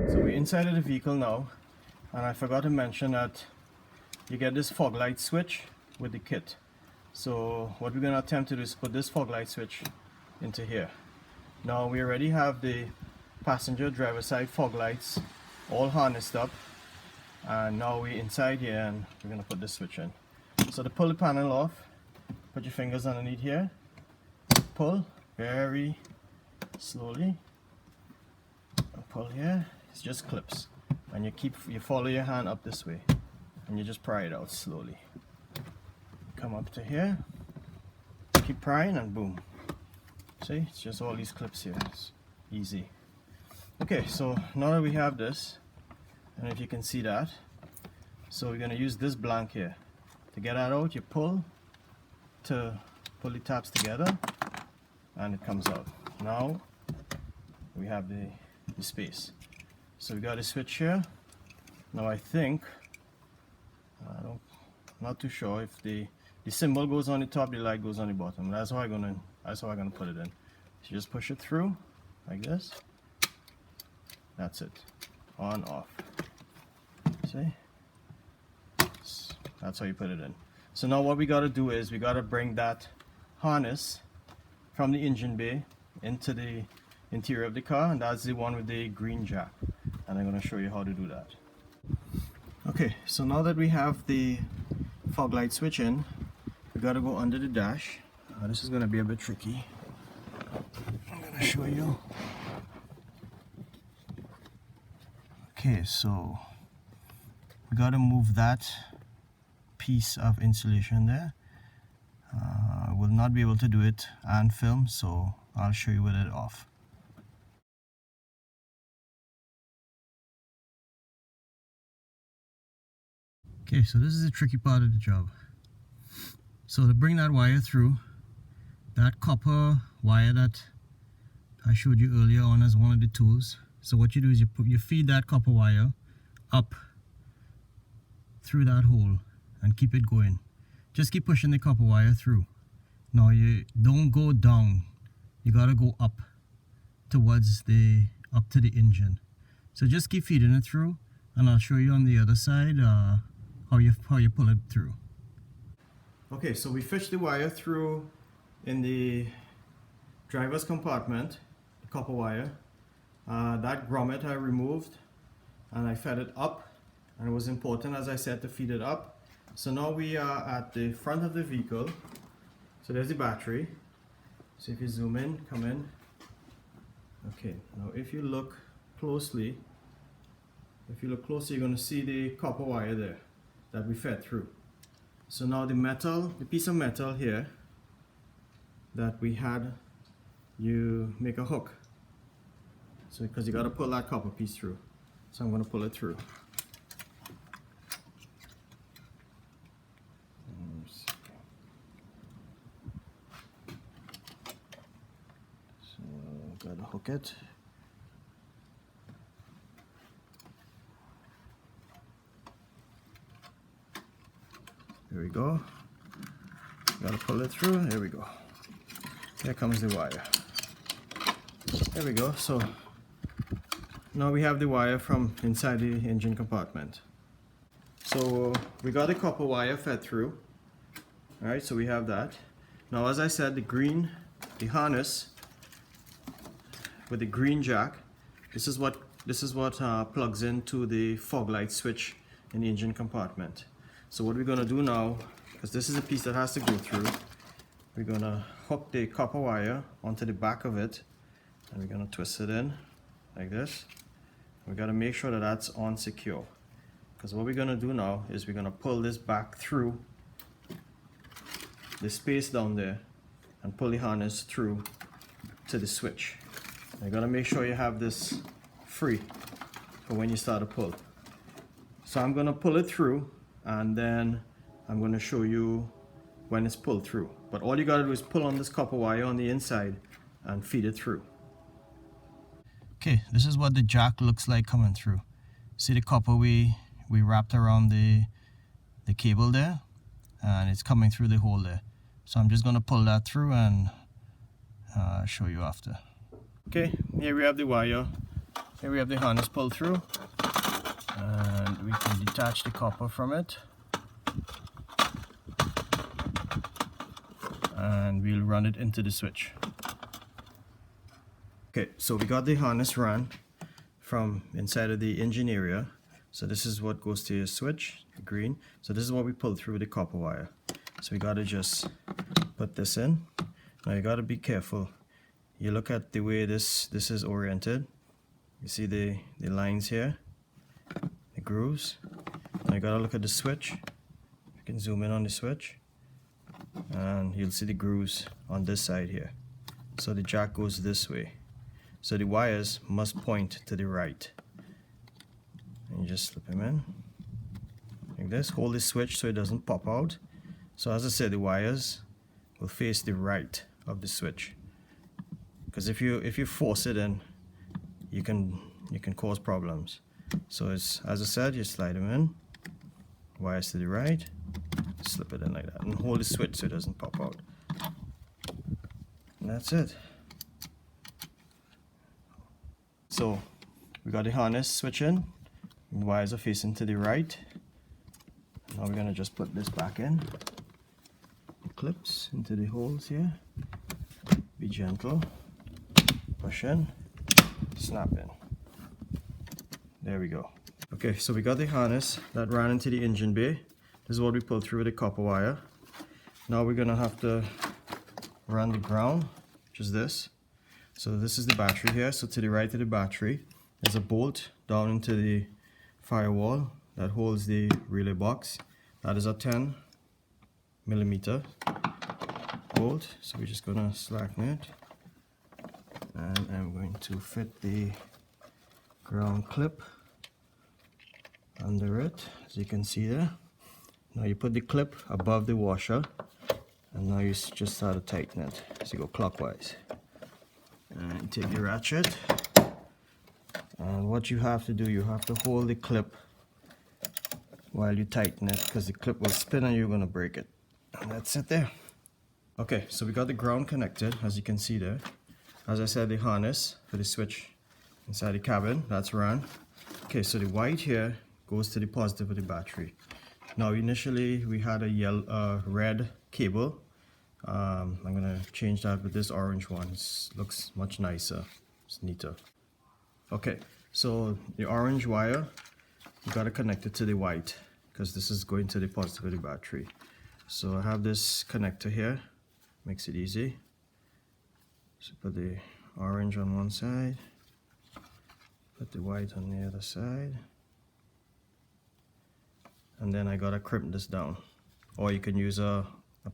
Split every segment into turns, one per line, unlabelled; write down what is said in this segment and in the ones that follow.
So we're inside of the vehicle now, and I forgot to mention that you get this fog light switch with the kit. So what we're going to attempt to do is put this fog light switch into here. Now we already have the passenger driver side fog lights all harnessed up, and now we're inside here and we're going to put this switch in. So to pull the panel off, put your fingers underneath here, pull very slowly, and pull here. It's just clips, and you follow your hand up this way and you just pry it out slowly. Come up to here, keep prying, and boom. See, it's just all these clips here. It's easy. Okay, so now that we have this, and if you can see that, so we're going to use this blank here. To get that out, you pull to pull the tabs together and it comes out. Now we have the space. So we got a switch here. Now I think, not too sure if the symbol goes on the top, the light goes on the bottom. That's how I'm gonna put it in. So you just push it through like this. That's it. On, off. See? That's how you put it in. So now what we got to do is we got to bring that harness from the engine bay into the interior of the car, and that's the one with the green jack, and I'm going to show you how to do that. Okay, so now that we have the fog light switch in, we got to go under the dash. This is going to be a bit tricky. I'm going to show you. Okay, so we got to move that piece of insulation there. I will not be able to do it on film, so I'll show you with it off. Okay, so this is the tricky part of the job. So to bring that wire through, that copper wire that I showed you earlier on as one of the tools. So what you do is you feed that copper wire up through that hole and keep it going. Just keep pushing the copper wire through. Now you don't go down, you gotta go up towards up to the engine. So just keep feeding it through, and I'll show you on the other side how you pull it through. Okay, so we fished the wire through in the driver's compartment, the copper wire. That grommet I removed and I fed it up, and it was important, as I said, to feed it up. So now we are at the front of the vehicle. So there's the battery. So if you zoom in, come in. Okay, now if you look closely, you're going to see the copper wire there that we fed through. So now the piece of metal here that we had, you make a hook. So because you got to pull that copper piece through. So I'm going to pull it through. So got to hook it. There we go. Got to pull it through. There we go. Here comes the wire. There we go. So now we have the wire from inside the engine compartment. So we got the copper wire fed through. Alright, so we have that. Now, as I said, the harness with the green jack, this is what plugs into the fog light switch in the engine compartment. So what we're going to do now, because this is a piece that has to go through, we're going to hook the copper wire onto the back of it, and we're going to twist it in like this. We got to make sure that that's on secure, because what we're going to do now is we're going to pull this back through the space down there and pull the harness through to the switch. You got to make sure you have this free for when you start to pull. So I'm going to pull it through, and then I'm going to show you when it's pulled through. But all you got to do is pull on this copper wire on the inside and feed it through. Okay, this is what the jack looks like coming through. See the copper we wrapped around the cable there, and it's coming through the hole there. So I'm just going to pull that through and show you after. Okay, here we have the wire Here we have the harness pulled through, and we can detach the copper from it, and we'll run it into the switch. Okay, so we got the harness run from inside of the engine area. So this is what goes to your switch, the green. So this is what we pulled through the copper wire. So we gotta just put this in. Now you gotta be careful. You look at the way this is oriented. You see the lines here, the grooves. Now you gotta look at the switch. You can zoom in on the switch, and you'll see the grooves on this side here. So the jack goes this way. So the wires must point to the right. And you just slip them in like this. Hold the switch so it doesn't pop out. So as I said, the wires will face the right of the switch, because if you force it in, you can cause problems. So it's, as I said, you slide them in, wires to the right, slip it in like that, and hold the switch so it doesn't pop out. And that's it. So we got the harness switch in, the wires are facing to the right. Now we're gonna just put this back in. The clips into the holes here. Be gentle. Push in. Snap in. There we go. Okay, so we got the harness that ran into the engine bay. This is what we pulled through with the copper wire. Now we're gonna have to run the ground, which is this. So this is the battery here. So to the right of the battery, there's a bolt down into the firewall that holds the relay box. That is a 10mm bolt. So we're just gonna slacken it, and I'm going to fit the ground clip under it, as you can see there. Now you put the clip above the washer, and now you just start to tighten it. So you go clockwise, and take the ratchet. And what you have to do, you have to hold the clip while you tighten it, because the clip will spin and you're going to break it. And that's it there. Okay, so we got the ground connected, as you can see there. As I said, the harness for the switch inside the cabin, that's run. Okay, so the white here goes to the positive of the battery. Now initially we had a red cable. I'm going to change that with this orange one. It looks much nicer, it's neater. Okay, so the orange wire, you got to connect it to the white, because this is going to the positive of the battery. So I have this connector here, makes it easy. So put the orange on one side, put the white on the other side, and then I gotta crimp this down, or you can use a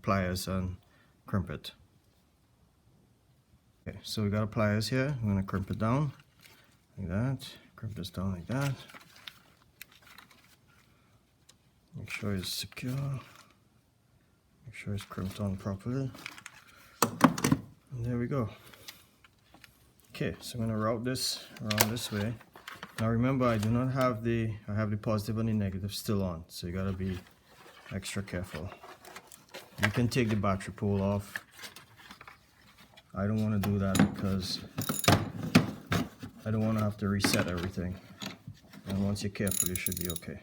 pliers and crimp it. Okay, so we got a pliers here. I'm gonna crimp it down like that, crimp this down like that. Make sure it's secure, make sure it's crimped on properly, and there we go. Okay, so I'm going to route this around this way. Now remember, I do not have I have the positive and the negative still on, so you got to be extra careful. You can take the battery pole off. I don't want to do that because I don't want to have to reset everything. And once you're careful, you should be okay.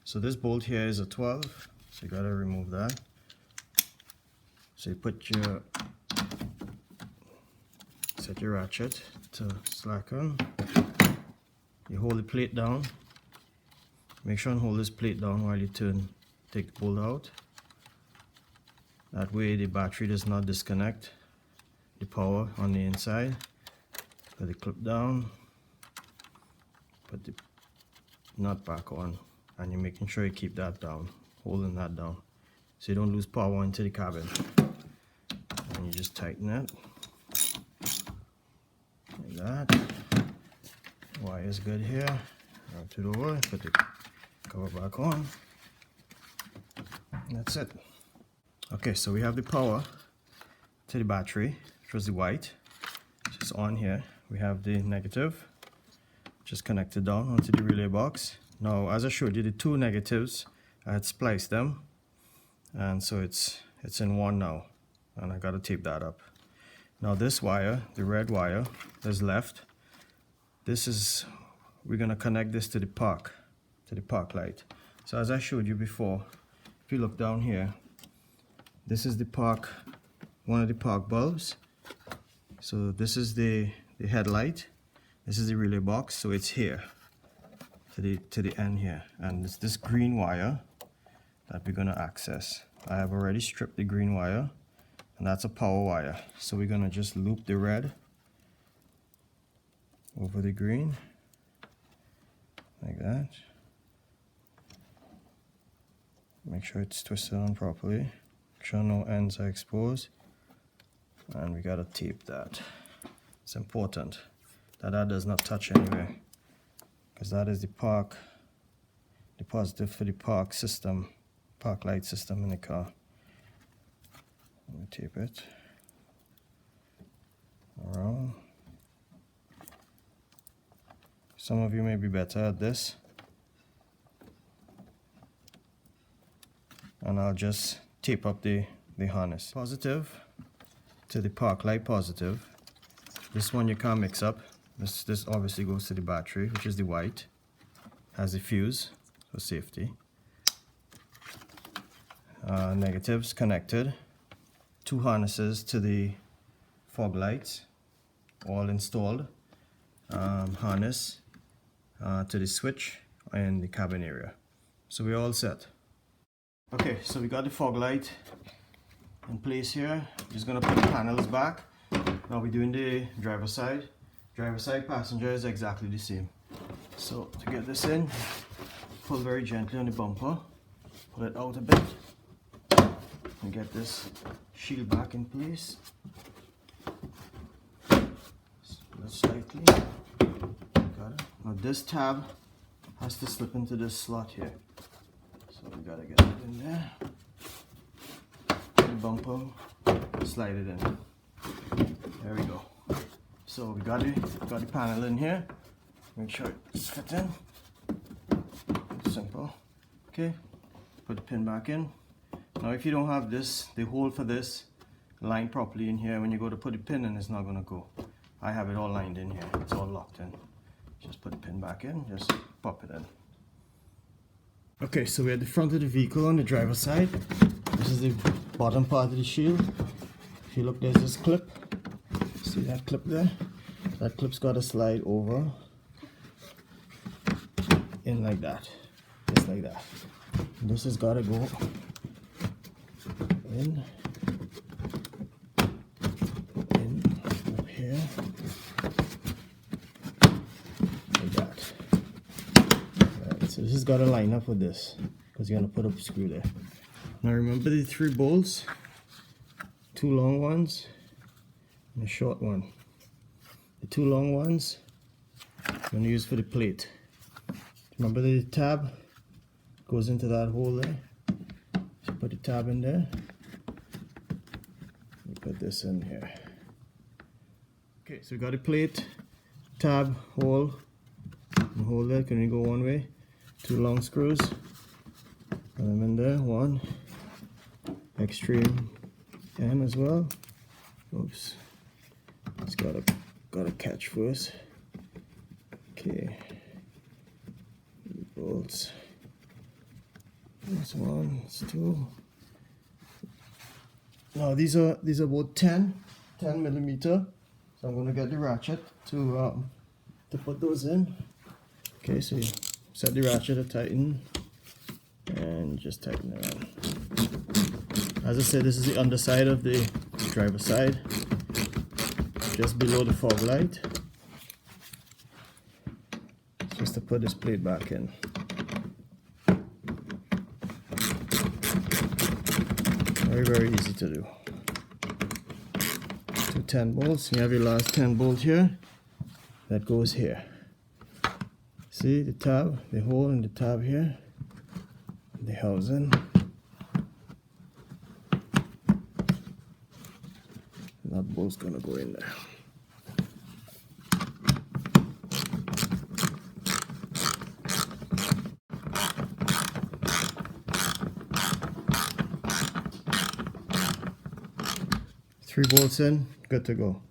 So this bolt here is a 12, so you got to remove that. So you set your ratchet to slacken. You hold the plate down. Make sure and hold this plate down while you take the bolt out. That way the battery does not disconnect the power on the inside. Put the clip down, put the nut back on, and you're making sure you keep that down, holding that down, so you don't lose power into the cabin. And you just tighten it like that. Wire is good here. Route it over, put the cover back on. And that's it. Okay, so we have the power to the battery, which was the white, which is on here. We have the negative, just connected down onto the relay box. Now, as I showed you, the two negatives, I had spliced them, and so it's in one now, and I got to tape that up. Now this wire, the red wire, is left. we're gonna connect this to the park light. So as I showed you before, if you look down here, this is the park, one of the park bulbs. So this is the headlight. This is the relay box. So it's here to the end here, and it's this green wire that we're gonna access. I have already stripped the green wire, and that's a power wire. So we're gonna just loop the red over the green like that. Make sure it's twisted on properly. Make sure no ends are exposed. And we gotta tape that. It's important that does not touch anywhere, because that is the positive for the park light system in the car. Let me tape it around. Some of you may be better at this, and I'll just tape up the harness. Positive to the park light positive. This one you can't mix up. This obviously goes to the battery, which is the white. Has the fuse for safety. Negatives connected. 2 harnesses to the fog lights, all installed. Harness to the switch in the cabin area. So we're all set. Okay, so we got the fog light in place here. Just gonna put the panels back. Now we're doing the driver side. Driver side, passenger is exactly the same. So to get this in, pull very gently on the bumper, pull it out a bit, and get this shield back in place. Slightly. Got it. Now this tab has to slip into this slot here. So we gotta get it in there. The bumper, slide it in. There we go. So we got the panel in here. Make sure it's fit in. Simple. Okay. Put the pin back in. Now if you don't have this, the hole for this lined properly in here, when you go to put the pin in, it's not gonna go. I have it all lined in here. It's all locked in. Just put the pin back in. Just pop it in. Okay, so we're at the front of the vehicle on the driver's side. This is the bottom part of the shield. If you look, there's this clip. See that clip there? That clip's got to slide over in like that. Just like that. And this has got to go in up here. Like that. Right, so this has got to line up with this, because you're going to put a screw there. Now remember the 3 bolts, 2 long ones and a short one. The 2 long ones I'm going to use for the plate. Remember the tab goes into that hole there. So put the tab in there. We put this in here. Okay, so we got a plate, tab, hole, and hole there. Can only go one way. 2 long screws. Put them in there. 1. Extreme end as well. Oops. It's gotta catch first. Okay. Bolts. That's 1. That's 2. Now these are about 10 millimeter. So I'm gonna get the ratchet to put those in. Okay, so you set the ratchet to tighten and just tighten it on. As I said, this is the underside of the driver's side, just below the fog light. Just to put this plate back in. Very, very easy to do. 2 10 bolts. You have your last 10 bolt here. That goes here. See the tab, the hole in the tab here, the housing. That bolt's gonna go in there. Three bolts in, good to go.